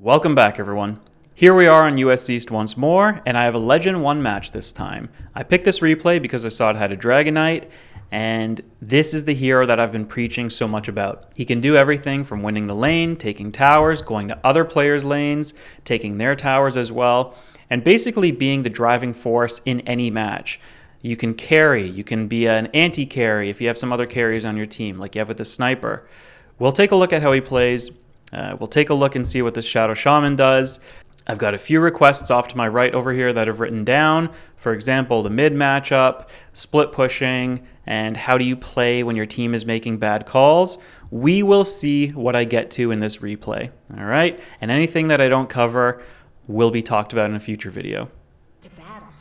Welcome back, everyone. Here we are on US East once more, and I have a Legend 1 match this time. I picked this replay because I saw it had a Dragon Knight, and this is the hero that I've been preaching so much about. He can do everything from winning the lane, taking towers, going to other players' lanes, taking their towers as well, and basically being the driving force in any match. You can carry, you can be an anti-carry if you have some other carriers on your team, like you have with the Sniper. We'll take a look at how he plays. We'll take a look and see what this Shadow Shaman does. I've got a few requests off to my right over here that I've written down. For example, the mid matchup, split pushing, and how do you play when your team is making bad calls. We will see what I get to in this replay. All right? And anything that I don't cover will be talked about in a future video.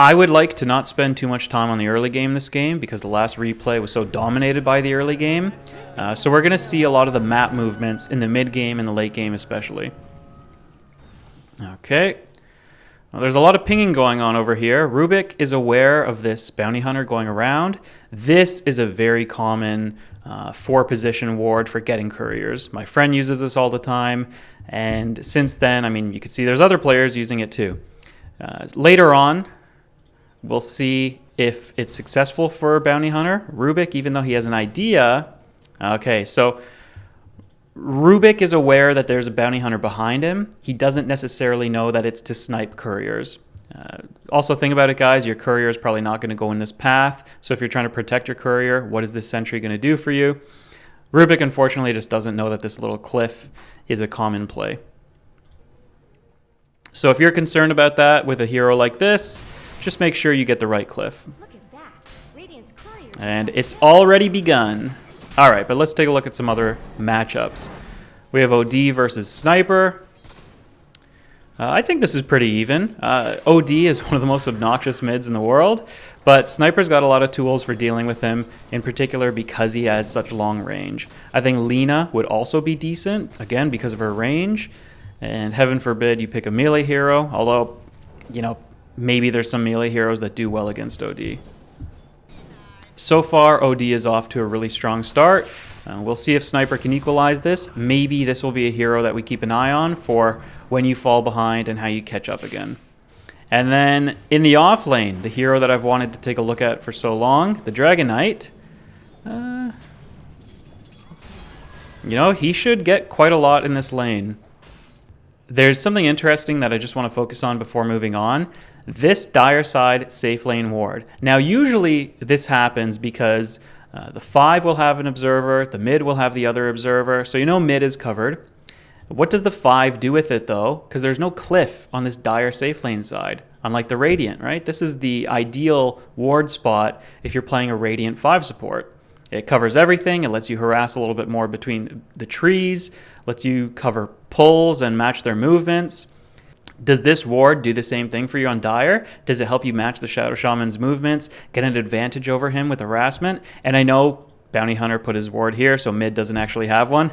I would like to not spend too much time on the early game this game because the last replay was so dominated by the early game. So we're going to see a lot of the map movements in the mid game and the late game especially. Okay. Well, there's a lot of pinging going on over here. Rubik is aware of this bounty hunter going around. This is a very common 4-position ward for getting couriers. My friend uses this all the time. And since then, I mean, you can see there's other players using it too. Later on, we'll see if it's successful for a bounty hunter. Rubik, even though he has an idea... Okay, so Rubik is aware that there's a bounty hunter behind him. He doesn't necessarily know that it's to snipe couriers. Also think about it, guys. Your courier is probably not going to go in this path. So if you're trying to protect your courier, what is this sentry going to do for you? Rubik, unfortunately, just doesn't know that this little cliff is a common play. So if you're concerned about that with a hero like this, just make sure you get the right cliff. Look at that. Radiant's courier. And it's already begun. All right, but let's take a look at some other matchups. We have OD versus Sniper. I think this is pretty even. OD is one of the most obnoxious mids in the world, but Sniper's got a lot of tools for dealing with him, in particular because he has such long range. I think Lina would also be decent, again, because of her range. And heaven forbid you pick a melee hero, although, you know, maybe there's some melee heroes that do well against OD. So far, OD is off to a really strong start. We'll see if Sniper can equalize this. Maybe this will be a hero that we keep an eye on for when you fall behind and how you catch up again. And then in the off lane, the hero that I've wanted to take a look at for so long, the Dragon Knight. You know, he should get quite a lot in this lane. There's something interesting that I just want to focus on before moving on. This dire side safe lane ward. Now, usually this happens because the 5 will have an observer, the mid will have the other observer, so you know mid is covered. What does the 5 do with it, though? Because there's no cliff on this dire safe lane side, unlike the Radiant, right? This is the ideal ward spot if you're playing a Radiant 5 support. It covers everything. It lets you harass a little bit more between the trees, lets you cover pulls and match their movements. Does this ward do the same thing for you on Dire? Does it help you match the Shadow Shaman's movements, get an advantage over him with harassment? And I know Bounty Hunter put his ward here, so mid doesn't actually have one.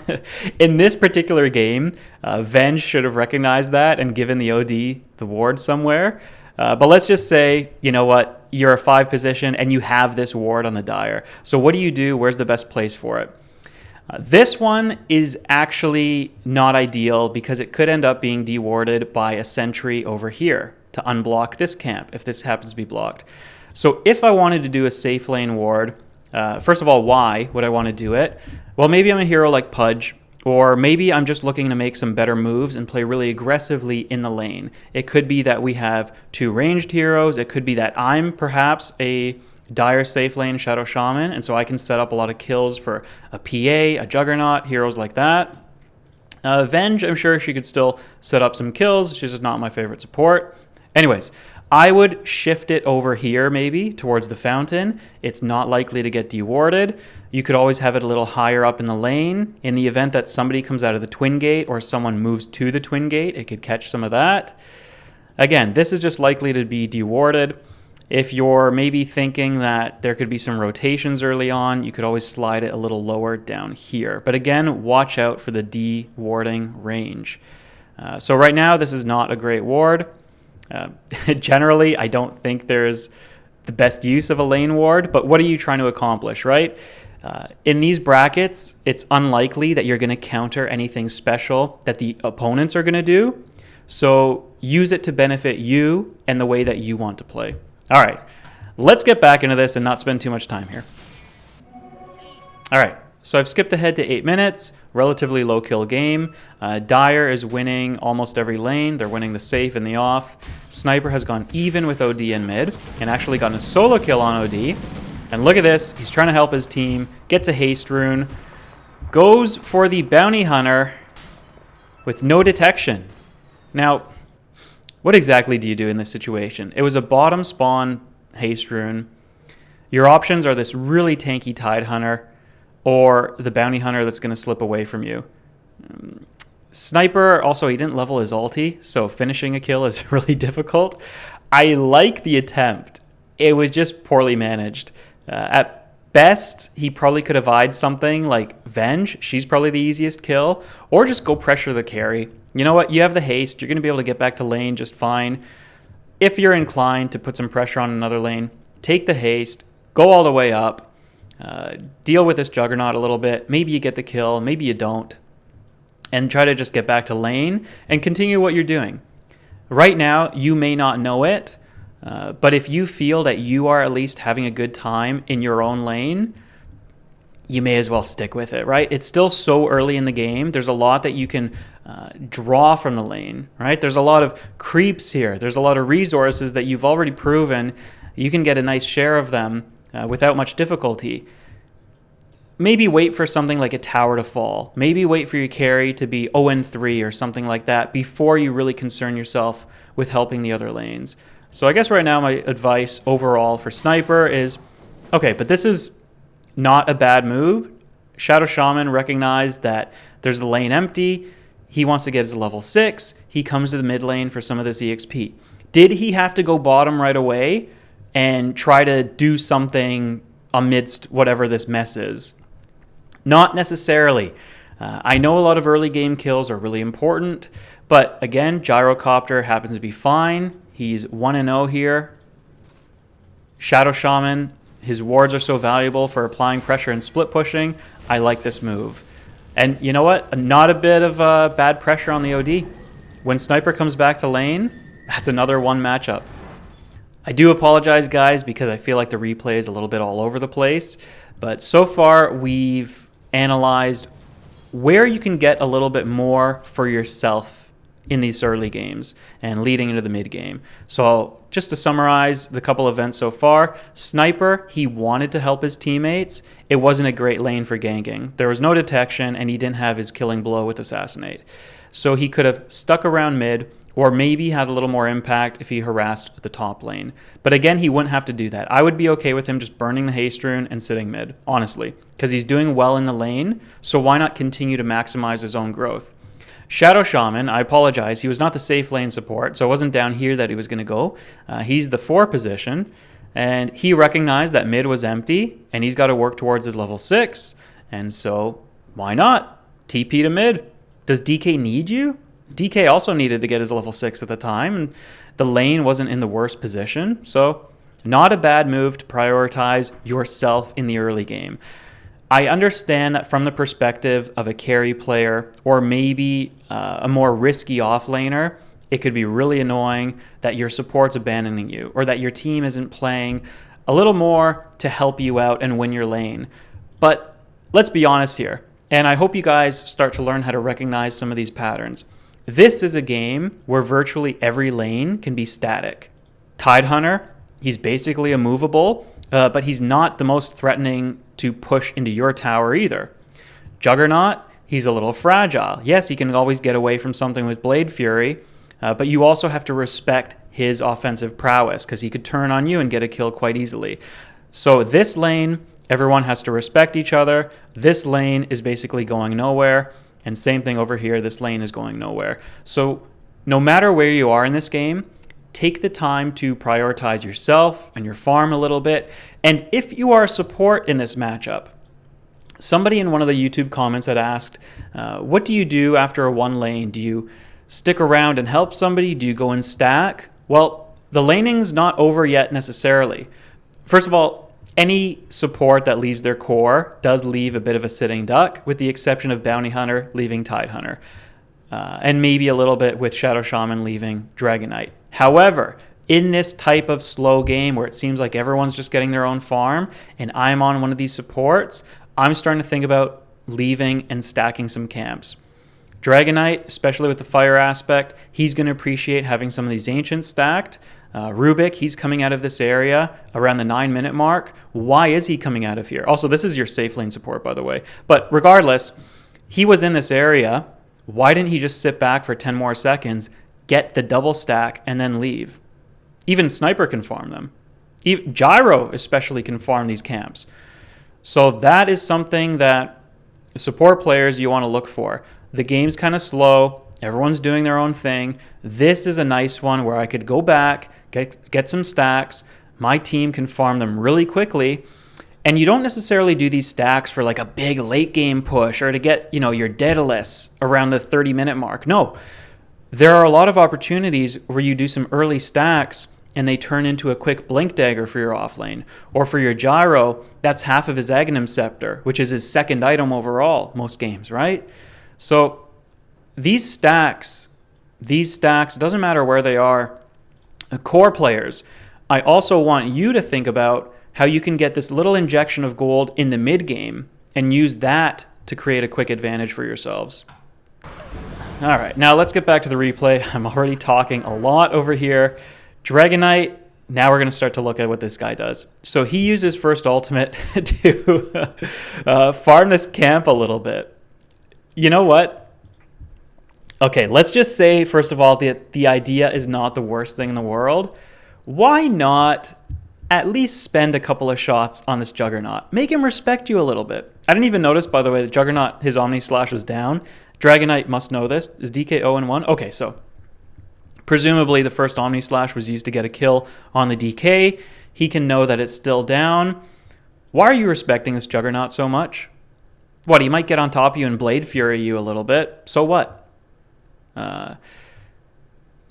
In this particular game, Venge should have recognized that and given the OD the ward somewhere. But let's just say, you know what, you're a 5 position and you have this ward on the Dire. So what do you do? Where's the best place for it? This one is actually not ideal because it could end up being dewarded by a sentry over here to unblock this camp if this happens to be blocked. So if I wanted to do a safe lane ward, first of all, why would I want to do it? Well, maybe I'm a hero like Pudge, or maybe I'm just looking to make some better moves and play really aggressively in the lane. It could be that we have 2 ranged heroes. It could be that I'm perhaps a Dire safe lane Shadow Shaman, and so I can set up a lot of kills for a PA, a Juggernaut, heroes like that. Venge, I'm sure she could still set up some kills. She's just not my favorite support. Anyways, I would shift it over here maybe towards the fountain. It's not likely to get dewarded. You could always have it a little higher up in the lane. In the event that somebody comes out of the twin gate or someone moves to the twin gate, it could catch some of that. Again, this is just likely to be dewarded. If you're maybe thinking that there could be some rotations early on, you could always slide it a little lower down here. But again, watch out for the dewarding range. So right now, this is not a great ward. Generally, I don't think there's the best use of a lane ward, but what are you trying to accomplish, right? In these brackets, it's unlikely that you're going to counter anything special that the opponents are going to do. So use it to benefit you and the way that you want to play. All right, let's get back into this and not spend too much time here. All right, so I've skipped ahead to 8 minutes, relatively low kill game. Dire is winning almost every lane. They're winning the safe and the off. Sniper has gone even with OD in mid and actually gotten a solo kill on OD. And look at this, he's trying to help his team, gets a haste rune, goes for the bounty hunter with no detection. Now, what exactly do you do in this situation? It was a bottom spawn haste rune. Your options are this really tanky Tide Hunter or the bounty hunter that's going to slip away from you. Sniper, also, he didn't level his ulti, so finishing a kill is really difficult. I like the attempt. It was just poorly managed. At best, he probably could have eyed something like Venge. She's probably the easiest kill. Or just go pressure the carry. You know what? You have the haste. You're going to be able to get back to lane just fine. If you're inclined to put some pressure on another lane, take the haste. Go all the way up. Deal with this Juggernaut a little bit. Maybe you get the kill. Maybe you don't. And try to just get back to lane and continue what you're doing. Right now, you may not know it. But if you feel that you are at least having a good time in your own lane, you may as well stick with it, right? It's still so early in the game. There's a lot that you can draw from the lane, right? There's a lot of creeps here. There's a lot of resources that you've already proven. You can get a nice share of them without much difficulty. Maybe wait for something like a tower to fall. Maybe wait for your carry to be 0-3 or something like that before you really concern yourself with helping the other lanes. So I guess right now my advice overall for Sniper is, okay, but this is not a bad move. Shadow Shaman recognized that there's the lane empty. He wants to get his level 6. He comes to the mid lane for some of this EXP. Did he have to go bottom right away and try to do something amidst whatever this mess is? Not necessarily. I know a lot of early game kills are really important, but again, Gyrocopter happens to be fine. He's 1-0 here. Shadow Shaman, his wards are so valuable for applying pressure and split pushing. I like this move. And you know what? Not a bit of bad pressure on the OD. When Sniper comes back to lane, that's another one matchup. I do apologize, guys, because I feel like the replay is a little bit all over the place. But so far, we've analyzed where you can get a little bit more for yourself in these early games and leading into the mid game. So just to summarize the couple events so far, Sniper, he wanted to help his teammates. It wasn't a great lane for ganking. There was no detection and he didn't have his killing blow with Assassinate. So he could have stuck around mid or maybe had a little more impact if he harassed the top lane. But again, he wouldn't have to do that. I would be okay with him just burning the haste rune and sitting mid, honestly, because he's doing well in the lane, so why not continue to maximize his own growth? Shadow Shaman, I apologize, he was not the safe lane support, so it wasn't down here that he was going to go. He's the 4 position, and he recognized that mid was empty, and he's got to work towards his level 6, and so why not? TP to mid. Does DK need you? DK also needed to get his level 6 at the time, and the lane wasn't in the worst position, so not a bad move to prioritize yourself in the early game. I understand that from the perspective of a carry player or maybe a more risky offlaner, it could be really annoying that your support's abandoning you or that your team isn't playing a little more to help you out and win your lane. But let's be honest here, and I hope you guys start to learn how to recognize some of these patterns. This is a game where virtually every lane can be static. Tide Hunter, he's basically immovable, but he's not the most threatening to push into your tower either. Juggernaut, he's a little fragile. Yes, he can always get away from something with Blade Fury, but you also have to respect his offensive prowess because he could turn on you and get a kill quite easily. So this lane, everyone has to respect each other. This lane is basically going nowhere. And same thing over here, this lane is going nowhere. So no matter where you are in this game, take the time to prioritize yourself and your farm a little bit. And if you are a support in this matchup, somebody in one of the YouTube comments had asked, what do you do after a one lane? Do you stick around and help somebody? Do you go and stack? Well, the laning's not over yet necessarily. First of all, any support that leaves their core does leave a bit of a sitting duck, with the exception of Bounty Hunter leaving Tide Hunter. and maybe a little bit with Shadow Shaman leaving Dragon Knight. However, in this type of slow game where it seems like everyone's just getting their own farm and I'm on one of these supports, I'm starting to think about leaving and stacking some camps. Dragon Knight, especially with the fire aspect, he's going to appreciate having some of these ancients stacked. Rubik, he's coming out of this area around the 9-minute mark. Why is he coming out of here? Also, this is your safe lane support, by the way. But regardless, he was in this area. Why didn't he just sit back for 10 more seconds, get the double stack, and then leave? Even Sniper can farm them. Gyro especially can farm these camps. So that is something that support players you want to look for. The game's kind of slow. Everyone's doing their own thing. This is a nice one where I could go back, get some stacks. My team can farm them really quickly. And you don't necessarily do these stacks for like a big late game push or to get, your Daedalus around the 30-minute mark. No. There are a lot of opportunities where you do some early stacks and they turn into a quick blink dagger for your offlane. Or for your Gyro, that's half of his Aghanim Scepter, which is his second item overall, most games, right? So these stacks, it doesn't matter where they are, core players, I also want you to think about how you can get this little injection of gold in the mid game and use that to create a quick advantage for yourselves. All right, now let's get back to the replay. I'm already talking a lot over here. Dragon Knight, now we're going to start to look at what this guy does. So he uses first ultimate to farm this camp a little bit. You know what? Okay, let's just say, first of all, the idea is not the worst thing in the world. Why not at least spend a couple of shots on this Juggernaut? Make him respect you a little bit. I didn't even notice, by the way, that Juggernaut, his Omni Slash was down. Dragon Knight must know this. Is DK 0-1? Okay, so presumably the first Omni Slash was used to get a kill on the DK. He can know that it's still down. Why are you respecting this Juggernaut so much? What, he might get on top of you and Blade Fury you a little bit. So what?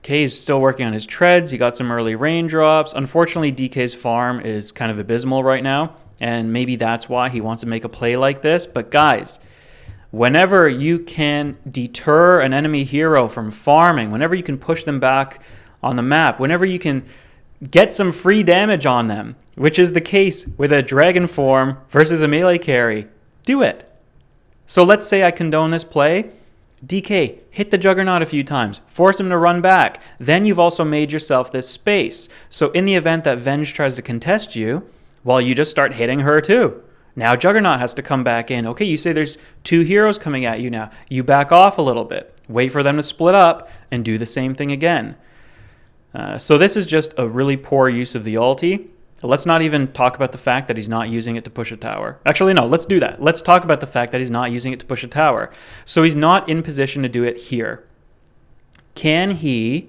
K's still working on his treads. He got some early raindrops. Unfortunately, DK's farm is kind of abysmal right now, and maybe that's why he wants to make a play like this. But guys, whenever you can deter an enemy hero from farming, whenever you can push them back on the map, whenever you can get some free damage on them, which is the case with a dragon form versus a melee carry, do it. So let's say I condone this play. DK, hit the Juggernaut a few times. Force him to run back. Then you've also made yourself this space. So in the event that Venge tries to contest you, well, you just start hitting her too. Now Juggernaut has to come back in. Okay, you say there's two heroes coming at you now. You back off a little bit. Wait for them to split up and do the same thing again. So this is just a really poor use of the ulti. Let's not even talk about the fact that he's not using it to push a tower. Actually, no, let's do that. Let's talk about the fact that he's not using it to push a tower. So he's not in position to do it here. Can he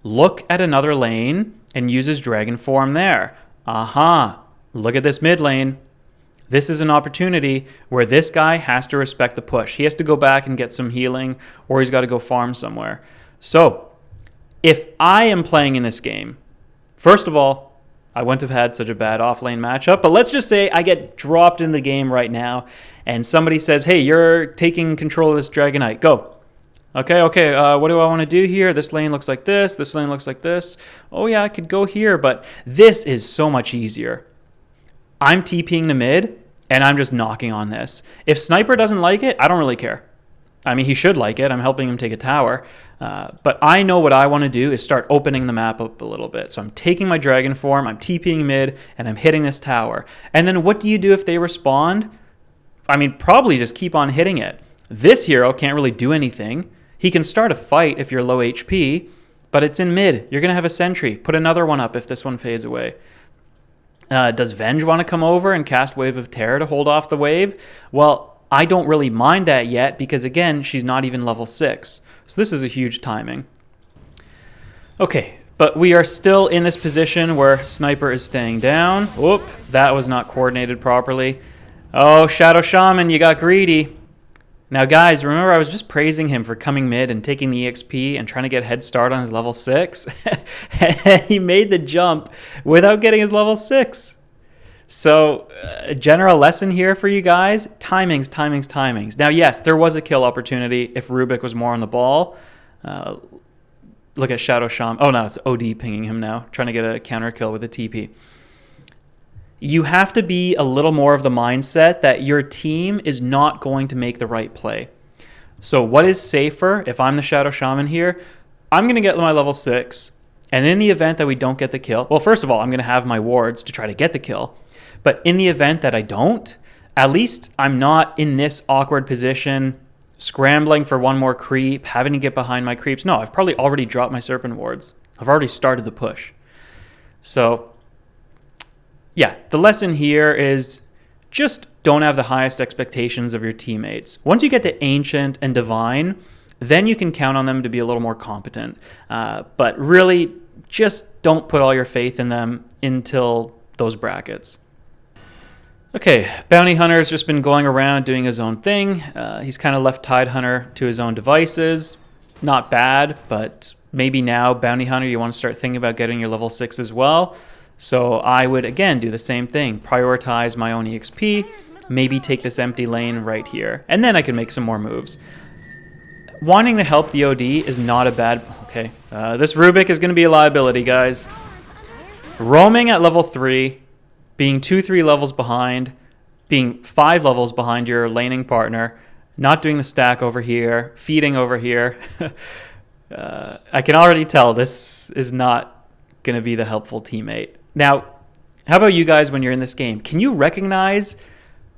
look at another lane and use his dragon form there? Aha, look at this mid lane. This is an opportunity where this guy has to respect the push. He has to go back and get some healing, or he's got to go farm somewhere. So if I am playing in this game, first of all, I wouldn't have had such a bad offlane matchup, but let's just say I get dropped in the game right now and somebody says, hey, you're taking control of this Dragon Knight. Go. Okay, what do I want to do here? This lane looks like this. This lane looks like this. Oh, yeah, I could go here, but this is so much easier. I'm TPing the mid, and I'm just knocking on this. If Sniper doesn't like it, I don't really care. I mean, he should like it. I'm helping him take a tower. But I know what I want to do is start opening the map up a little bit. So I'm taking my dragon form, I'm TPing mid, and I'm hitting this tower. And then what do you do if they respond? I mean, probably just keep on hitting it. This hero can't really do anything. He can start a fight if you're low HP, but it's in mid. You're going to have a sentry. Put another one up if this one fades away. Does Venge want to come over and cast Wave of Terror to hold off the wave? Well, I don't really mind that yet because, again, she's not even level 6. So this is a huge timing. Okay, but we are still in this position where Sniper is staying down. Whoop, that was not coordinated properly. Oh, Shadow Shaman, you got greedy. Now, guys, remember I was just praising him for coming mid and taking the EXP and trying to get a head start on his level 6? He made the jump without getting his level 6. So, a general lesson here for you guys, timings. Now, yes, there was a kill opportunity if Rubik was more on the ball. Look at Shadow Shaman. Oh, no, it's OD pinging him now, trying to get a counter kill with a TP. You have to be a little more of the mindset that your team is not going to make the right play. So what is safer if I'm the Shadow Shaman here? I'm going to get my level 6. And in the event that we don't get the kill, well, first of all, I'm going to have my wards to try to get the kill. But in the event that I don't, at least I'm not in this awkward position, scrambling for one more creep, having to get behind my creeps. No, I've probably already dropped my Serpent wards. I've already started the push. So, yeah, the lesson here is just don't have the highest expectations of your teammates. Once you get to Ancient and Divine, then you can count on them to be a little more competent. But really, just don't put all your faith in them until those brackets. Okay, Bounty Hunter's just been going around doing his own thing. He's kind of left Tidehunter to his own devices. Not bad, but maybe now, Bounty Hunter, you want to start thinking about getting your level 6 as well. So I would, again, do the same thing. Prioritize my own EXP, maybe take this empty lane right here, and then I can make some more moves. Wanting to help the OD is not a bad... Okay, this Rubik is going to be a liability, guys. Roaming at level 3, being 2-3 levels behind, being 5 levels behind your laning partner, not doing the stack over here, feeding over here. I can already tell this is not going to be the helpful teammate. Now, how about you guys when you're in this game? Can you recognize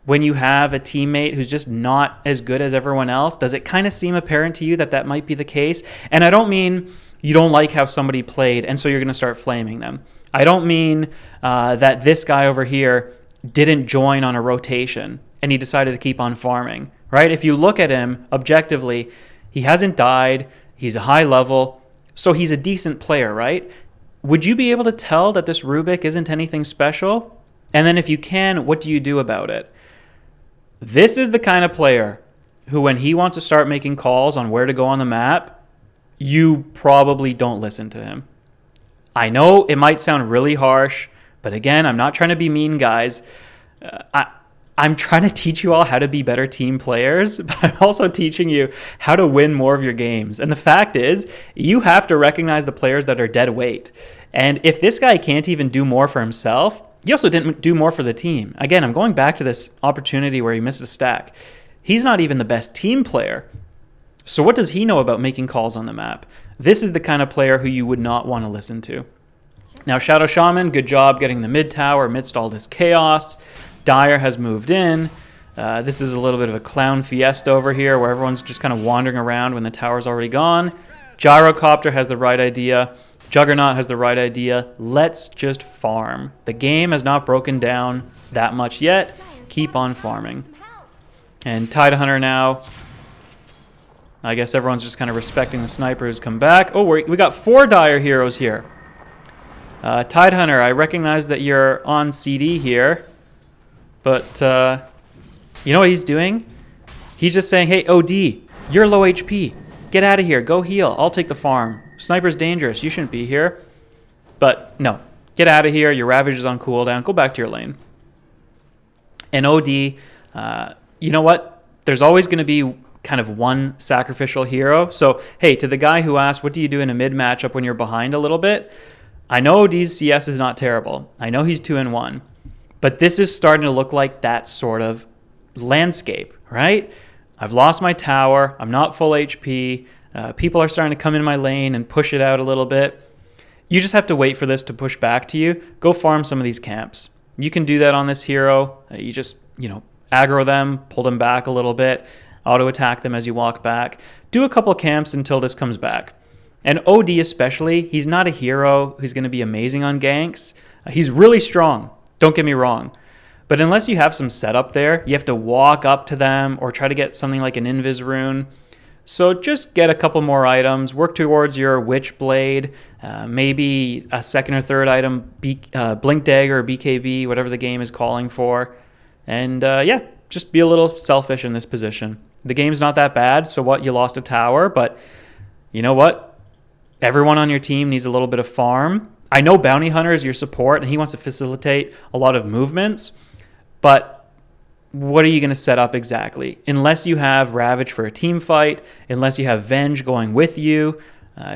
when you have a teammate who's just not as good as everyone else? Does it kind of seem apparent to you that that might be the case? And I don't mean you don't like how somebody played and so you're going to start flaming them. I don't mean that this guy over here didn't join on a rotation and he decided to keep on farming, right? If you look at him objectively, he hasn't died, he's a high level, so he's a decent player, right? Would you be able to tell that this Rubik isn't anything special? And then if you can, what do you do about it? This is the kind of player who, when he wants to start making calls on where to go on the map, you probably don't listen to him. I know it might sound really harsh, but again, I'm not trying to be mean, guys. I'm trying to teach you all how to be better team players, but I'm also teaching you how to win more of your games. And the fact is, you have to recognize the players that are dead weight. And if this guy can't even do more for himself, he also didn't do more for the team. Again, I'm going back to this opportunity where he missed a stack. He's not even the best team player. So what does he know about making calls on the map? This is the kind of player who you would not want to listen to. Now, Shadow Shaman, good job getting the mid tower amidst all this chaos. Dire has moved in. This is a little bit of a clown fiesta over here where everyone's just kind of wandering around when the tower's already gone. Gyrocopter has the right idea. Juggernaut has the right idea. Let's just farm. The game has not broken down that much yet. Keep on farming. And Tidehunter now. I guess everyone's just kind of respecting the sniper who's come back. Oh, we got 4 Dire heroes here. Tidehunter, I recognize that you're on CD here. But you know what he's doing? He's just saying, hey, OD, you're low HP. Get out of here. Go heal. I'll take the farm. Sniper's dangerous. You shouldn't be here. But no. Get out of here. Your Ravage is on cooldown. Go back to your lane. And OD, you know what? There's always going to be kind of one sacrificial hero. So, hey, to the guy who asked, what do you do in a mid matchup when you're behind a little bit? I know OD's CS is not terrible. I know he's 2-1. But this is starting to look like that sort of landscape, right? I've lost my tower. I'm not full HP. People are starting to come in my lane and push it out a little bit. You just have to wait for this to push back to you. Go farm some of these camps. You can do that on this hero. You just, aggro them, pull them back a little bit, auto-attack them as you walk back. Do a couple camps until this comes back. And OD especially, he's not a hero who's going to be amazing on ganks. He's really strong. Don't get me wrong. But unless you have some setup there, you have to walk up to them or try to get something like an Invis rune. So just get a couple more items, work towards your Witch Blade, maybe a second or third item, Blink Dagger or BKB, whatever the game is calling for. And just be a little selfish in this position. The game's not that bad, so what? You lost a tower, but you know what? Everyone on your team needs a little bit of farm. I know Bounty Hunter is your support, and he wants to facilitate a lot of movements, but what are you going to set up exactly? Unless you have Ravage for a team fight, unless you have Venge going with you,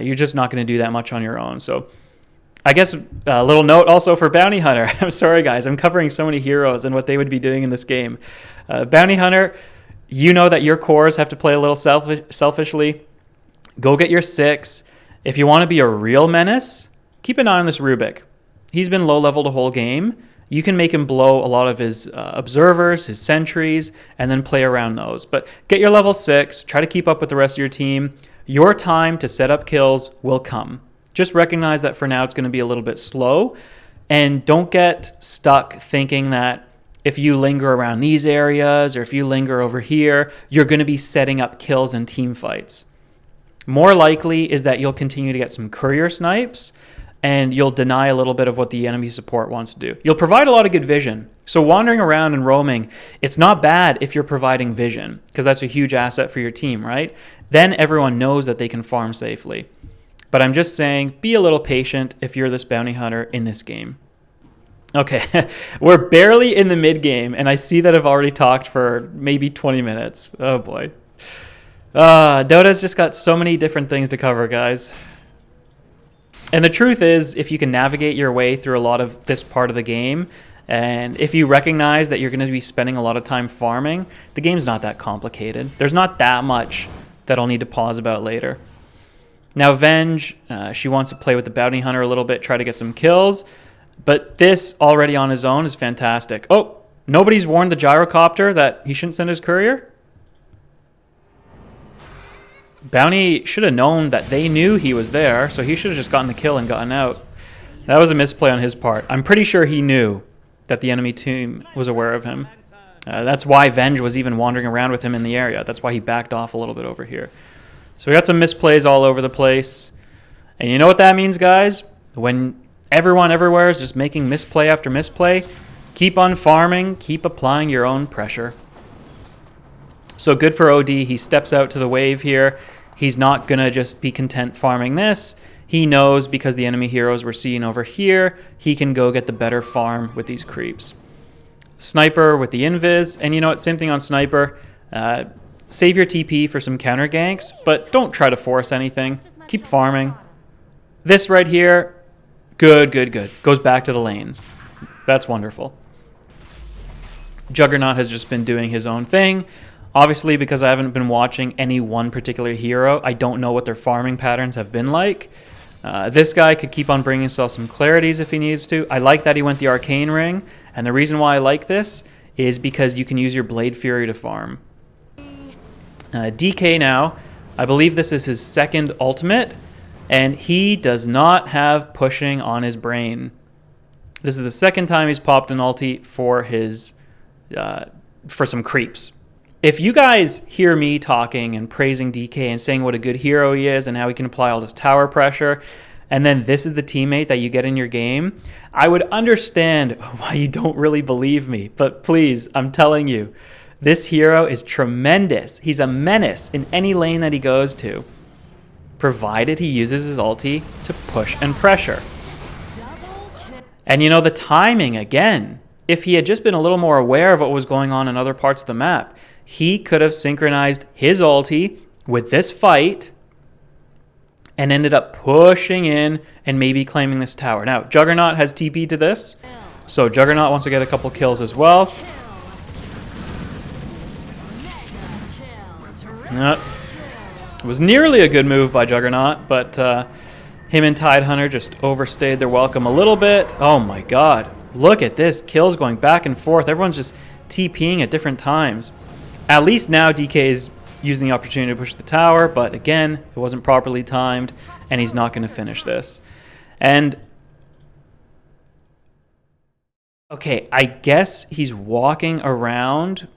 you're just not going to do that much on your own. So I guess a little note also for Bounty Hunter. I'm sorry, guys. I'm covering so many heroes and what they would be doing in this game. Bounty Hunter, you know that your cores have to play a little selfishly. Go get your 6. If you want to be a real menace, keep an eye on this Rubik. He's been low level the whole game. You can make him blow a lot of his observers, his sentries, and then play around those. But get your level 6. Try to keep up with the rest of your team. Your time to set up kills will come. Just recognize that for now it's going to be a little bit slow, and don't get stuck thinking that if you linger around these areas or if you linger over here, you're going to be setting up kills in team fights. More likely is that you'll continue to get some courier snipes, and you'll deny a little bit of what the enemy support wants to do. You'll provide a lot of good vision. So wandering around and roaming, it's not bad if you're providing vision, because that's a huge asset for your team, right? Then everyone knows that they can farm safely. But I'm just saying, be a little patient if you're this bounty hunter in this game. Okay, we're barely in the mid game, and I see that I've already talked for maybe 20 minutes. Oh boy. Dota's just got so many different things to cover, guys. And the truth is, if you can navigate your way through a lot of this part of the game, and if you recognize that you're going to be spending a lot of time farming, the game's not that complicated. There's not that much that I'll need to pause about later. Now, Venge, she wants to play with the bounty hunter a little bit, try to get some kills. But this already on his own is fantastic. Oh, nobody's warned the gyrocopter that he shouldn't send his courier? Bounty should have known that they knew he was there, so he should have just gotten the kill and gotten out. That was a misplay on his part. I'm pretty sure he knew that the enemy team was aware of him. That's why Venge was even wandering around with him in the area. That's why he backed off a little bit over here. So we got some misplays all over the place. And you know what that means, guys? When everyone everywhere is just making misplay after misplay, keep on farming, keep applying your own pressure. So good for OD. He steps out to the wave here. He's not going to just be content farming this. He knows because the enemy heroes we're seeing over here, he can go get the better farm with these creeps. Sniper with the invis. And you know what? Same thing on Sniper. Save your TP for some counter ganks, but don't try to force anything. Keep farming. This right here, good, good, good. Goes back to the lane. That's wonderful. Juggernaut has just been doing his own thing. Obviously, because I haven't been watching any one particular hero, I don't know what their farming patterns have been like. This guy could keep on bringing himself some clarities if he needs to. I like that he went the Arcane Ring, and the reason why I like this is because you can use your Blade Fury to farm. DK now, I believe this is his second ultimate, and he does not have pushing on his brain. This is the second time he's popped an ulti for his for some creeps. If you guys hear me talking and praising DK and saying what a good hero he is and how he can apply all this tower pressure, and then this is the teammate that you get in your game, I would understand why you don't really believe me. But please, I'm telling you, this hero is tremendous. He's a menace in any lane that he goes to, provided he uses his ulti to push and pressure. And you know, the timing, again, if he had just been a little more aware of what was going on in other parts of the map, he could have synchronized his ulti with this fight and ended up pushing in and maybe claiming this tower. Now, Juggernaut has TP to this, so Juggernaut wants to get a couple kills as well. It was nearly a good move by Juggernaut, but him and Tidehunter just overstayed their welcome a little bit. Oh my god. Look at this. Kills going back and forth. Everyone's just TPing at different times. At least now DK is using the opportunity to push the tower, but again, it wasn't properly timed, and he's not going to finish this. And okay, I guess he's walking around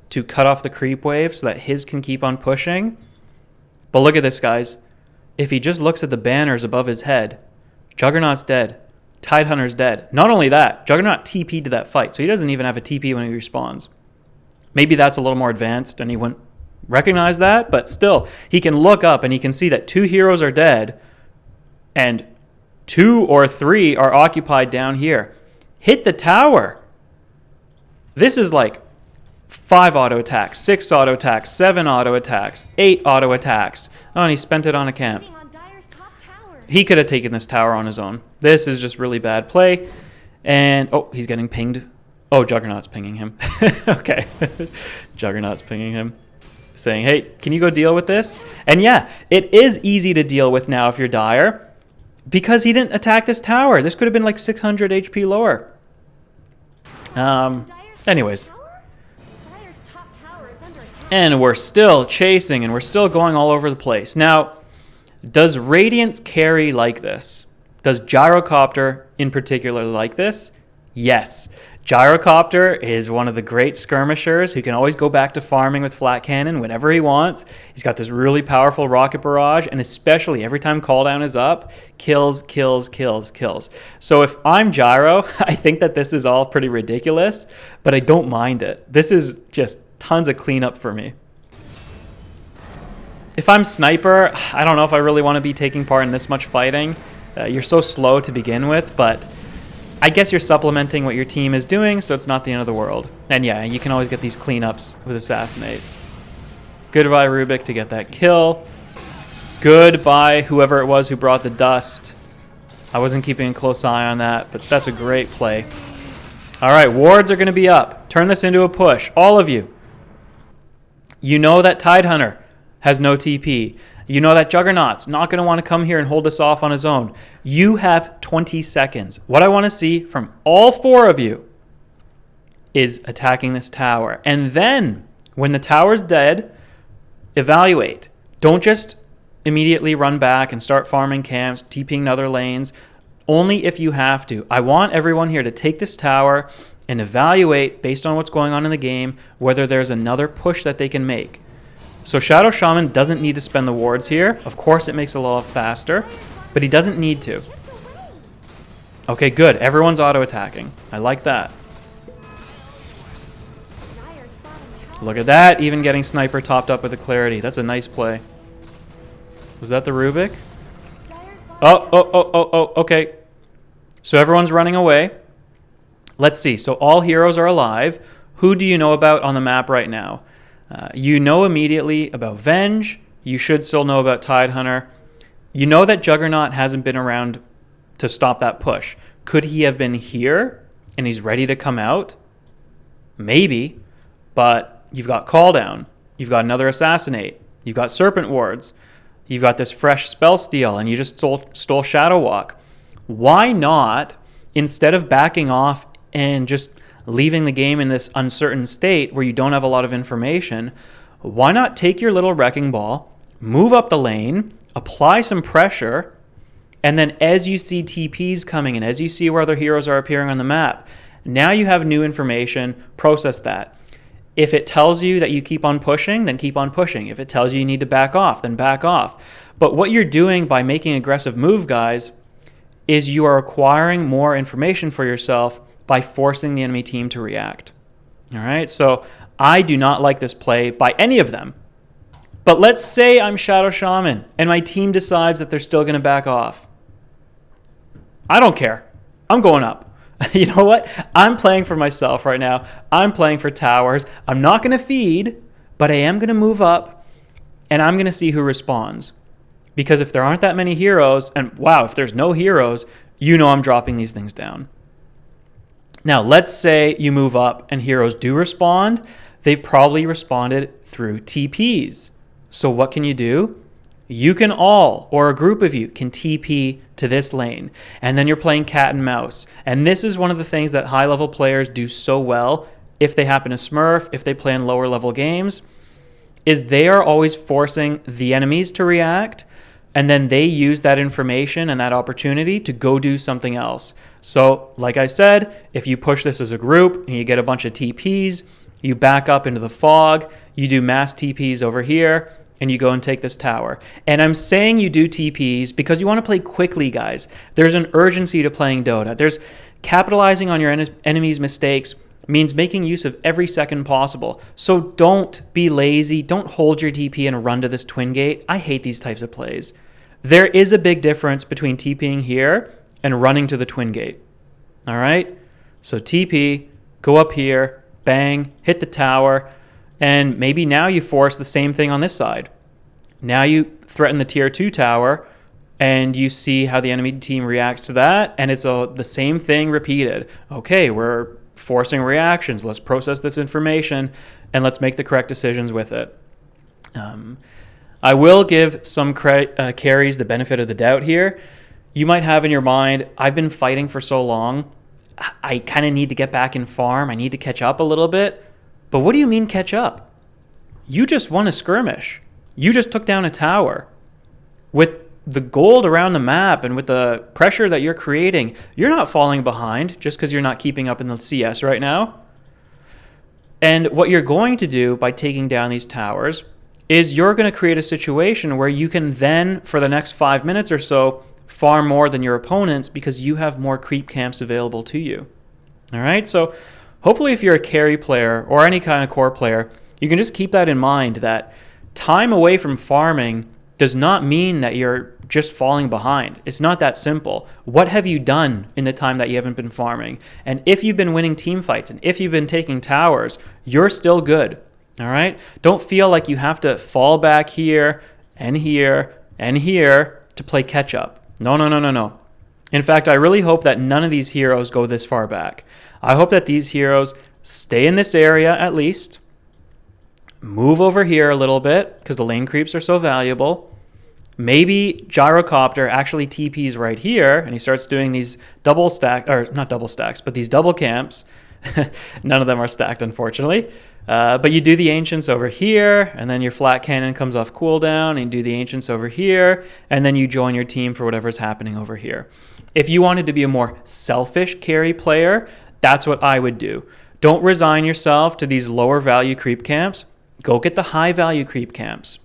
to cut off the creep wave so that his can keep on pushing. But look at this, guys. If he just looks at the banners above his head, Juggernaut's dead. Tidehunter's dead. Not only that, Juggernaut TP'd to that fight, so he doesn't even have a TP when he respawns. Maybe that's a little more advanced and he wouldn't recognize that, but still, he can look up and he can see that 2 heroes are dead and 2 or 3 are occupied down here. Hit the tower. This is like 5 auto attacks, 6 auto attacks, 7 auto attacks, 8 auto attacks. Oh, and he spent it on a camp. On Dire's top tower. He could have taken this tower on his own. This is just really bad play. And, oh, he's getting pinged. Oh, Juggernaut's pinging him. Okay. Juggernaut's pinging him, saying, hey, can you go deal with this? And yeah, it is easy to deal with now if you're Dire, because he didn't attack this tower. This could have been like 600 HP lower. Anyways. Dire's top tower is under attack. And we're still chasing, and we're still going all over the place. Now, does Radiance carry like this? Does Gyrocopter in particular like this? Yes. Gyrocopter is one of the great skirmishers who can always go back to farming with Flat Cannon whenever he wants. He's got this really powerful rocket barrage, and especially every time cooldown is up, kills, kills, kills, kills. So if I'm Gyro, I think that this is all pretty ridiculous, but I don't mind it. This is just tons of cleanup for me. If I'm Sniper, I don't know if I really want to be taking part in this much fighting. You're so slow to begin with, but I guess you're supplementing what your team is doing, so it's not the end of the world. And yeah, you can always get these cleanups with Assassinate. Goodbye, Rubik, to get that kill. Goodbye, whoever it was who brought the dust. I wasn't keeping a close eye on that, but that's a great play. All right, wards are going to be up. Turn this into a push, all of you. You know that Tidehunter has no TP. You know that Juggernaut's not going to want to come here and hold this off on his own. You have 20 seconds. What I want to see from all 4 of you is attacking this tower. And then, when the tower's dead, evaluate. Don't just immediately run back and start farming camps, TPing other lanes. Only if you have to. I want everyone here to take this tower and evaluate, based on what's going on in the game, whether there's another push that they can make. So Shadow Shaman doesn't need to spend the wards here. Of course, it makes it a little faster, but he doesn't need to. Okay, good. Everyone's auto-attacking. I like that. Dire's bottom tower. Look at that, even getting Sniper topped up with the Clarity. That's a nice play. Was that the Rubik? Dire's bottom Oh, okay. So everyone's running away. Let's see. So all heroes are alive. Who do you know about on the map right now? You know immediately about Venge. You should still know about Tidehunter. You know that Juggernaut hasn't been around to stop that push. Could he have been here and he's ready to come out? Maybe. But you've got Call Down. You've got another Assassinate. You've got Serpent Wards. You've got this fresh Spell Steal, and you just stole Shadow Walk. Why not, instead of backing off and just leaving the game in this uncertain state where you don't have a lot of information, why not take your little Wrecking Ball, move up the lane, apply some pressure, and then as you see TPs coming in, as you see where other heroes are appearing on the map, now you have new information, process that. If it tells you that you keep on pushing, then keep on pushing. If it tells you need to back off, then back off. But what you're doing by making aggressive move, guys, is you are acquiring more information for yourself by forcing the enemy team to react. All right, so I do not like this play by any of them. But let's say I'm Shadow Shaman and my team decides that they're still going to back off. I don't care. I'm going up. You know what? I'm playing for myself right now. I'm playing for towers. I'm not going to feed, but I am going to move up, and I'm going to see who responds. Because if there aren't that many heroes, and wow, if there's no heroes, you know I'm dropping these things down. Now, let's say you move up and heroes do respond. They've probably responded through TPs. So what can you do? You can all, or a group of you, can TP to this lane. And then you're playing cat and mouse. And this is one of the things that high-level players do so well, if they happen to smurf, if they play in lower-level games, is they are always forcing the enemies to react, and then they use that information and that opportunity to go do something else. So, like I said, if you push this as a group and you get a bunch of TPs, you back up into the fog, you do mass TPs over here, and you go and take this tower. And I'm saying you do TPs because you want to play quickly, guys. There's an urgency to playing Dota. There's capitalizing on your enemy's mistakes means making use of every second possible. So don't be lazy. Don't hold your TP and run to this twin gate. I hate these types of plays. There is a big difference between TPing here and running to the twin gate. All right? So TP, go up here, bang, hit the tower, and maybe now you force the same thing on this side. Now you threaten the tier 2 tower, and you see how the enemy team reacts to that, and it's the same thing repeated. Okay, we're forcing reactions. Let's process this information, and let's make the correct decisions with it. I will give some carries the benefit of the doubt here. You might have in your mind, I've been fighting for so long, I kind of need to get back in farm. I need to catch up a little bit. But what do you mean catch up? You just won a skirmish. You just took down a tower. With the gold around the map and with the pressure that you're creating, you're not falling behind just because you're not keeping up in the CS right now. And what you're going to do by taking down these towers is you're going to create a situation where you can then, for the next 5 minutes or so, farm more than your opponents because you have more creep camps available to you. All right? So hopefully if you're a carry player or any kind of core player, you can just keep that in mind, that time away from farming does not mean that you're just falling behind. It's not that simple. What have you done in the time that you haven't been farming? And if you've been winning team fights and if you've been taking towers, you're still good. All right? Don't feel like you have to fall back here and here and here to play catch up. No, no, no, no, no. In fact, I really hope that none of these heroes go this far back. I hope that these heroes stay in this area at least, move over here a little bit because the lane creeps are so valuable. Maybe Gyrocopter actually TPs right here and he starts doing these double stack, or not double stacks, but these double camps. None of them are stacked, unfortunately. But you do the Ancients over here, and then your Flat Cannon comes off cooldown, and you do the Ancients over here, and then you join your team for whatever's happening over here. If you wanted to be a more selfish carry player, that's what I would do. Don't resign yourself to these lower value creep camps. Go get the high value creep camps.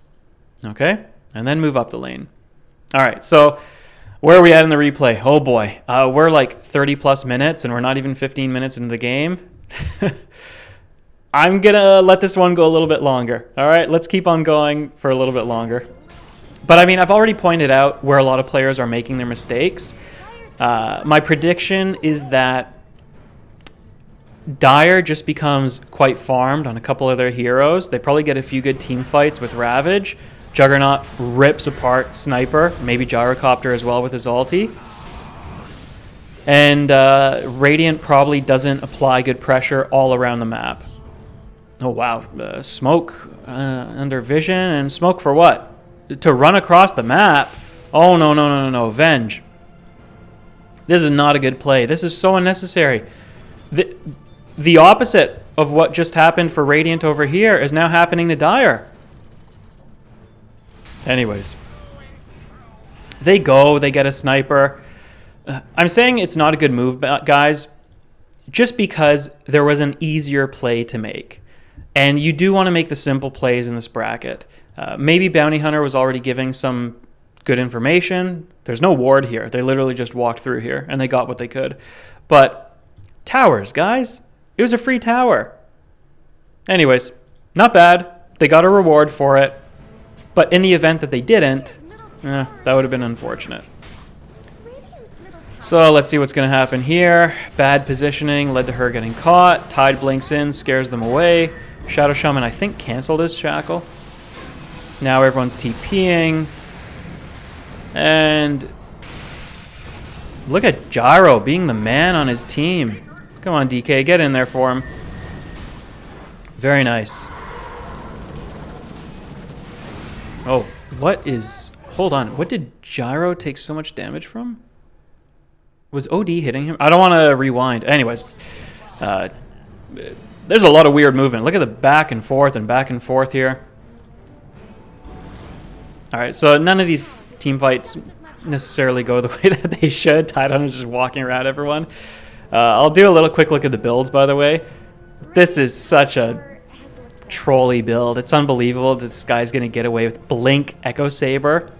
Okay? And then move up the lane. All right, so where are we at in the replay? Oh boy, we're like 30 plus minutes and we're not even 15 minutes into the game. I'm gonna let this one go a little bit longer. All right, let's keep on going for a little bit longer. But I mean, I've already pointed out where a lot of players are making their mistakes. My prediction is that Dire just becomes quite farmed on a couple of their heroes. They probably get a few good team fights with Ravage. Juggernaut rips apart Sniper, maybe Gyrocopter as well with his ulti. And Radiant probably doesn't apply good pressure all around the map. Oh wow, smoke under vision, and smoke for what? To run across the map? Oh no, no, no, no, no, Venge. This is not a good play. This is so unnecessary. The opposite of what just happened for Radiant over here is now happening to Dire. Anyways, they get a sniper. I'm saying it's not a good move, guys, just because there was an easier play to make. And you do want to make the simple plays in this bracket. Maybe Bounty Hunter was already giving some good information. There's no ward here. They literally just walked through here, and they got what they could. But towers, guys. It was a free tower. Anyways, not bad. They got a reward for it. But in the event that they didn't, that would have been unfortunate. So let's see what's going to happen here. Bad positioning led to her getting caught. Tide blinks in, scares them away. Shadow Shaman, I think, canceled his shackle. Now everyone's TPing. And look at Gyro being the man on his team. Come on, DK, get in there for him. Very nice. Oh, what is... Hold on. What did Gyro take so much damage from? Was OD hitting him? I don't want to rewind. Anyways, there's a lot of weird movement. Look at the back and forth here. All right, so none of these team fights necessarily go the way that they should. Tidehunter's just walking around everyone. I'll do a little quick look at the builds, by the way. This is such a trolley build. It's unbelievable that this guy's going to get away with Blink Echo Saber.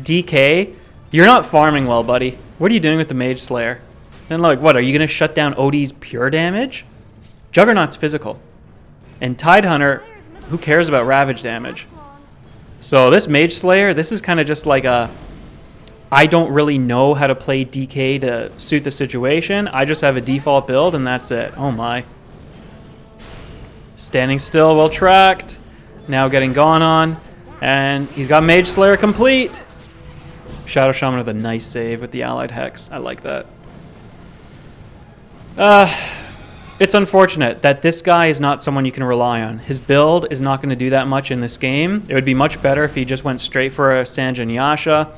DK, you're not farming well, buddy. What are you doing with the Mage Slayer? And like, what, are you going to shut down OD's pure damage? Juggernaut's physical. And Tidehunter, who cares about Ravage damage? So this Mage Slayer, this is kind of just like a I don't really know how to play DK to suit the situation. I just have a default build, and that's it. Oh my. Standing still, well tracked. Now getting gone on. And he's got Mage Slayer complete. Shadow Shaman with a nice save with the Allied Hex. I like that. It's unfortunate that this guy is not someone you can rely on. His build is not going to do that much in this game. It would be much better if he just went straight for a Sanjin Yasha,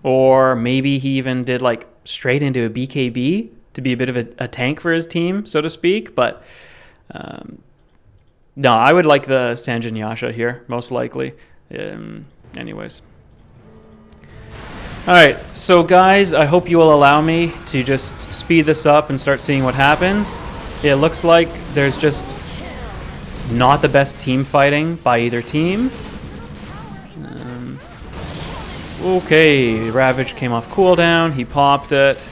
or maybe he even did like straight into a BKB to be a bit of a tank for his team, so to speak. But no, I would like the Sanjin Yasha here, most likely. Anyways. Alright, so guys, I hope you will allow me to just speed this up and start seeing what happens. It looks like there's just not the best team fighting by either team. Okay, Ravage came off cooldown, he popped it.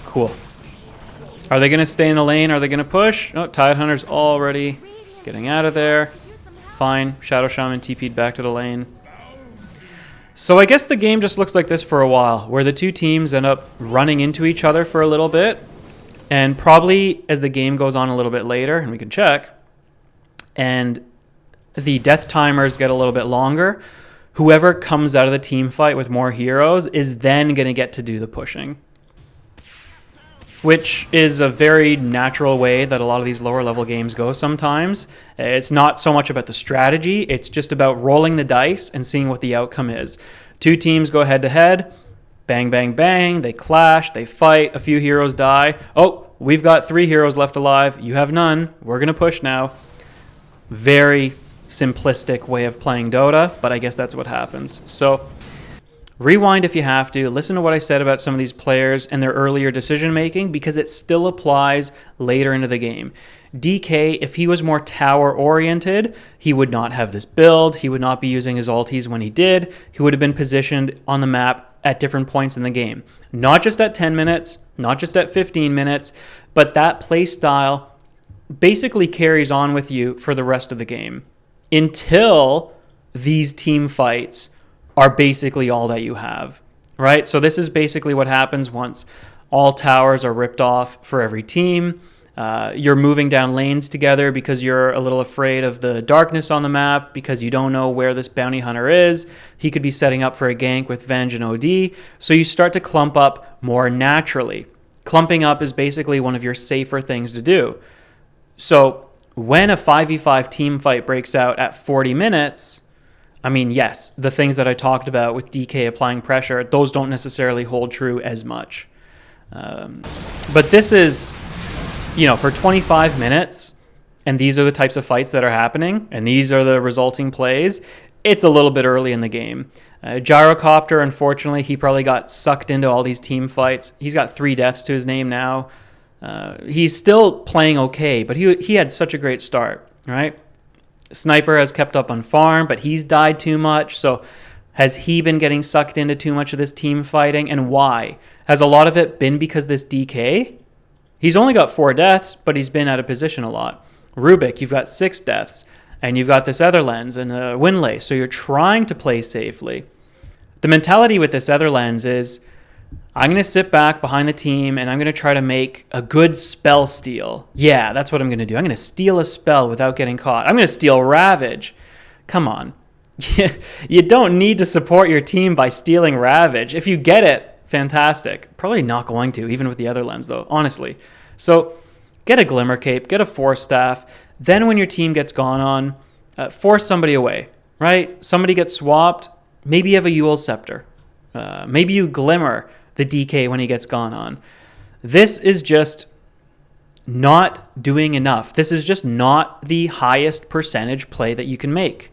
Cool. Are they going to stay in the lane? Are they going to push? Oh, Tidehunter's already getting out of there. Fine, Shadow Shaman TP'd back to the lane. So I guess the game just looks like this for a while, where the two teams end up running into each other for a little bit. And probably as the game goes on a little bit later, and we can check, and the death timers get a little bit longer, whoever comes out of the team fight with more heroes is then going to get to do the pushing. Which is a very natural way that a lot of these lower level games go sometimes. It's not so much about the strategy, it's just about rolling the dice and seeing what the outcome is. Two teams go head to head, bang, bang, bang, they clash, they fight, a few heroes die. Oh, we've got 3 heroes left alive, you have none, we're going to push now. Very simplistic way of playing Dota, but I guess that's what happens. So rewind if you have to. Listen to what I said about some of these players and their earlier decision making, because it still applies later into the game. DK, if he was more tower oriented, he would not have this build. He would not be using his ultis when he did. He would have been positioned on the map at different points in the game. Not just at 10 minutes, not just at 15 minutes, but that play style basically carries on with you for the rest of the game until these team fights are basically all that you have, right? So this is basically what happens once all towers are ripped off for every team. You're moving down lanes together because you're a little afraid of the darkness on the map, because you don't know where this bounty hunter is. He could be setting up for a gank with Venge and OD. So you start to clump up more naturally. Clumping up is basically one of your safer things to do. So when a 5v5 team fight breaks out at 40 minutes, I mean, yes, the things that I talked about with DK applying pressure, those don't necessarily hold true as much. But this is, you know, for 25 minutes, and these are the types of fights that are happening, and these are the resulting plays, it's a little bit early in the game. Gyrocopter, unfortunately, he probably got sucked into all these team fights. He's got 3 deaths to his name now. He's still playing okay, but he had such a great start, right? Sniper has kept up on farm, but he's died too much. So has he been getting sucked into too much of this team fighting? And why? Has a lot of it been because this DK? He's only got 4 deaths, but he's been out of position a lot. Rubik, you've got 6 deaths, and you've got this other lens and a Winlay, so you're trying to play safely. The mentality with this other lens is, I'm going to sit back behind the team and I'm going to try to make a good spell steal. Yeah, that's what I'm going to do. I'm going to steal a spell without getting caught. I'm going to steal Ravage. Come on. You don't need to support your team by stealing Ravage. If you get it, fantastic. Probably not going to, even with the other lens though, honestly. So get a Glimmer Cape, get a Force Staff. Then when your team gets gone on, force somebody away, right? Somebody gets swapped. Maybe you have a Yule Scepter. Maybe you Glimmer the DK when he gets gone on. This is just not doing enough. This is just not the highest percentage play that you can make.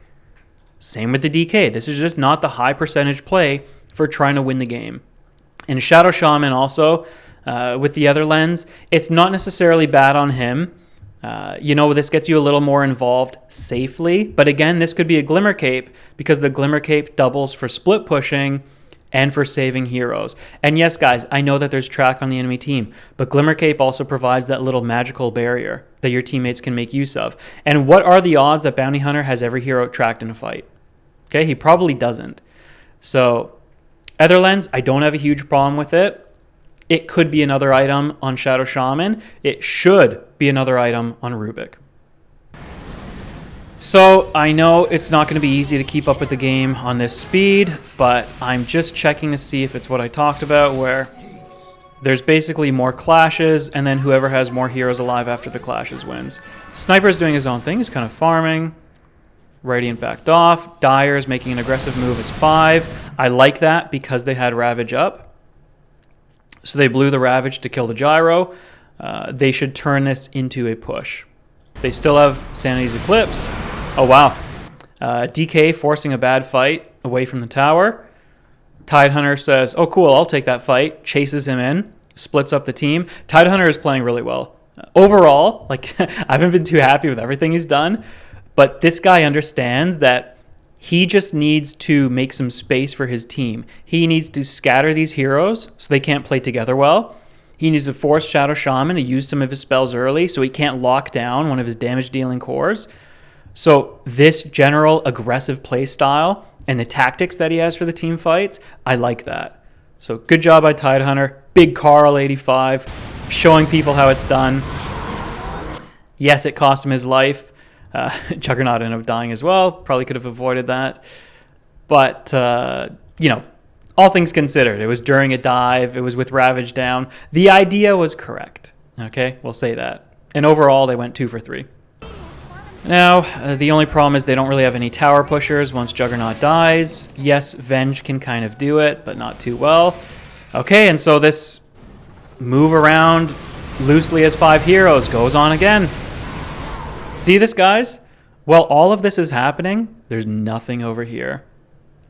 Same with the DK. This is just not the high percentage play for trying to win the game. And Shadow Shaman also, with the other lens, it's not necessarily bad on him. This gets you a little more involved safely. But again, this could be a Glimmer Cape because the Glimmer Cape doubles for split pushing and for saving heroes. And yes, guys, I know that there's track on the enemy team, but Glimmer Cape also provides that little magical barrier that your teammates can make use of. And what are the odds that Bounty Hunter has every hero tracked in a fight? Okay, he probably doesn't. So Etherlens, I don't have a huge problem with it. It could be another item on Shadow Shaman. It should be another item on Rubik. So I know it's not going to be easy to keep up with the game on this speed, but I'm just checking to see if it's what I talked about, where there's basically more clashes, and then whoever has more heroes alive after the clashes wins. Sniper's doing his own thing. He's kind of farming. Radiant backed off. Dire's making an aggressive move as 5. I like that because they had Ravage up. So they blew the Ravage to kill the Gyro. They should turn this into a push. They still have Sanity's Eclipse. Oh, wow. DK forcing a bad fight away from the tower. Tidehunter says, oh, cool, I'll take that fight. Chases him in. Splits up the team. Tidehunter is playing really well. Overall, like, I haven't been too happy with everything he's done. But this guy understands that he just needs to make some space for his team. He needs to scatter these heroes so they can't play together well. He needs to force Shadow Shaman to use some of his spells early so he can't lock down one of his damage-dealing cores. So this general aggressive play style and the tactics that he has for the team fights, I like that. So good job by Tidehunter. Big Carl 85, showing people how it's done. Yes, it cost him his life. Juggernaut ended up dying as well. Probably could have avoided that. But, all things considered, it was during a dive. It was with Ravage down. The idea was correct. Okay, we'll say that. And overall, they went 2 for 3. Now, the only problem is they don't really have any tower pushers once Juggernaut dies. Yes, Venge can kind of do it, but not too well. Okay, and so this move around loosely as 5 heroes goes on again. See this, guys? While all of this is happening, there's nothing over here.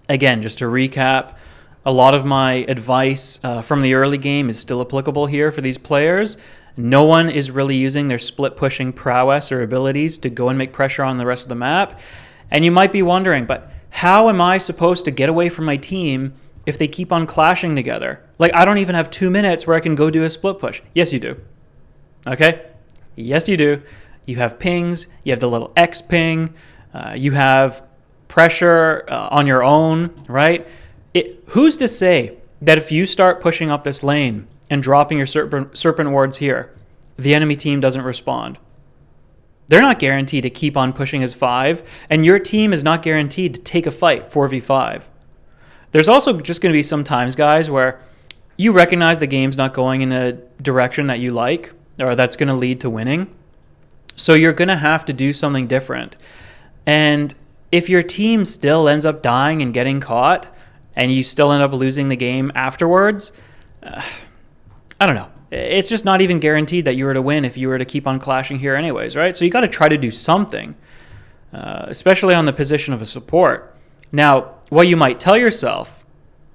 Again, just to recap, a lot of my advice from the early game is still applicable here for these players. No one is really using their split-pushing prowess or abilities to go and make pressure on the rest of the map. And you might be wondering, but how am I supposed to get away from my team if they keep on clashing together? Like, I don't even have 2 minutes where I can go do a split push. Yes, you do. Okay? Yes, you do. You have pings. You have the little X ping. You have pressure on your own, right? Who's to say that if you start pushing up this lane and dropping your serpent wards here, the enemy team doesn't respond? They're not guaranteed to keep on pushing as 5, and your team is not guaranteed to take a fight 4v5. There's also just going to be some times, guys, where you recognize the game's not going in a direction that you like, or that's going to lead to winning. So you're going to have to do something different. And if your team still ends up dying and getting caught, and you still end up losing the game afterwards, I don't know. It's just not even guaranteed that you were to win if you were to keep on clashing here anyways, right? So you got to try to do something, especially on the position of a support. Now, what you might tell yourself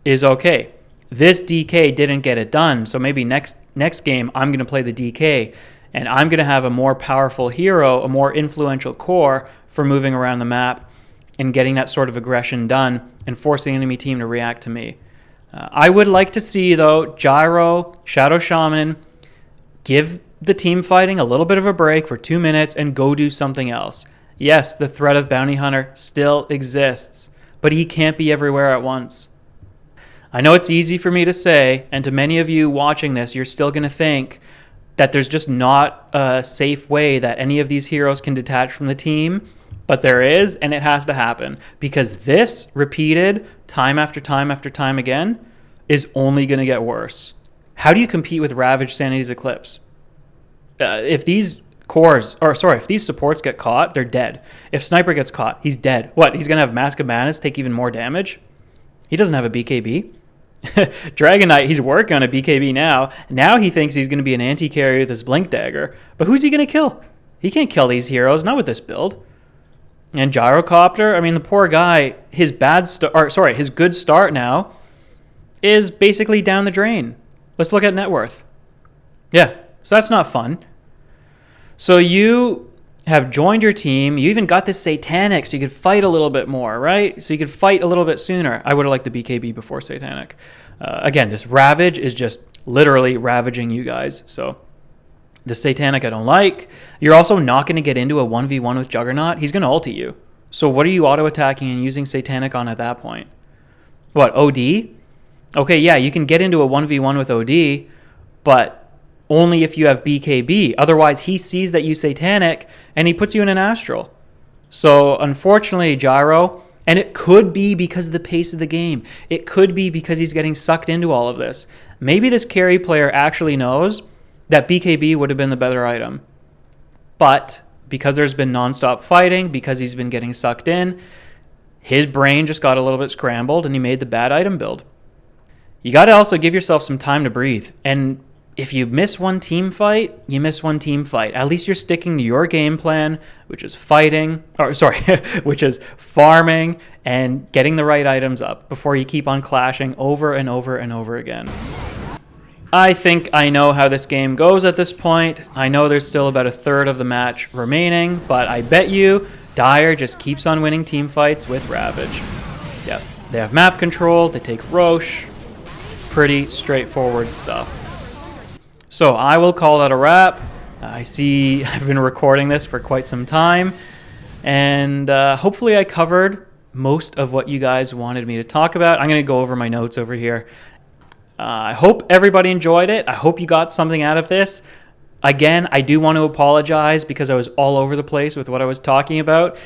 is, okay, this DK didn't get it done, so maybe next game I'm going to play the DK, and I'm going to have a more powerful hero, a more influential core for moving around the map and getting that sort of aggression done and forcing the enemy team to react to me. I would like to see, though, Gyro, Shadow Shaman, give the team fighting a little bit of a break for 2 minutes and go do something else. Yes, the threat of Bounty Hunter still exists, but he can't be everywhere at once. I know it's easy for me to say, and to many of you watching this, you're still going to think that there's just not a safe way that any of these heroes can detach from the team, but there is, and it has to happen, because this, repeated time after time after time again, is only going to get worse. How do you compete with Ravage, Sanity's Eclipse? If these supports get caught, they're dead. If Sniper gets caught, he's dead. What, he's going to have Mask of Madness take even more damage? He doesn't have a BKB. Dragon Knight, he's working on a BKB now. Now he thinks he's going to be an anti-carry with his Blink Dagger. But who's he going to kill? He can't kill these heroes, not with this build. And Gyrocopter, I mean, the poor guy, his good start now is basically down the drain. Let's look at net worth. Yeah, so that's not fun. So you have joined your team. You even got this Satanic so you could fight a little bit more, right? So you could fight a little bit sooner. I would have liked the BKB before Satanic. Again, this Ravage is just literally ravaging you guys. So the Satanic I don't like. You're also not going to get into a 1v1 with Juggernaut. He's going to ult you. So what are you auto-attacking and using Satanic on at that point? What, OD? Okay, yeah, you can get into a 1v1 with OD, but only if you have BKB. Otherwise, he sees that you Satanic, and he puts you in an Astral. So, unfortunately, Gyro, and it could be because of the pace of the game. It could be because he's getting sucked into all of this. Maybe this carry player actually knows that BKB would have been the better item. But because there's been nonstop fighting, because he's been getting sucked in, his brain just got a little bit scrambled and he made the bad item build. You got to also give yourself some time to breathe. And if you miss one team fight, you miss one team fight. At least you're sticking to your game plan, which is which is farming and getting the right items up before you keep on clashing over and over and over again. I think I know how this game goes at this point. I know there's still about a third of the match remaining, but I bet you Dire just keeps on winning team fights with Ravage. Yep, they have map control, they take Roche. Pretty straightforward stuff. So I will call that a wrap. I see I've been recording this for quite some time, and hopefully I covered most of what you guys wanted me to talk about. I'm going to go over my notes over here. I hope everybody enjoyed it. I hope you got something out of this. Again, I do want to apologize because I was all over the place with what I was talking about,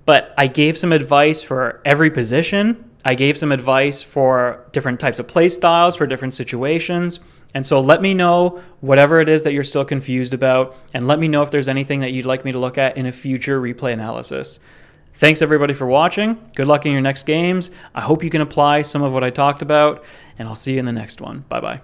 but I gave some advice for every position. I gave some advice for different types of play styles for different situations. And so let me know whatever it is that you're still confused about, and let me know if there's anything that you'd like me to look at in a future replay analysis. Thanks everybody for watching. Good luck in your next games. I hope you can apply some of what I talked about, and I'll see you in the next one. Bye-bye.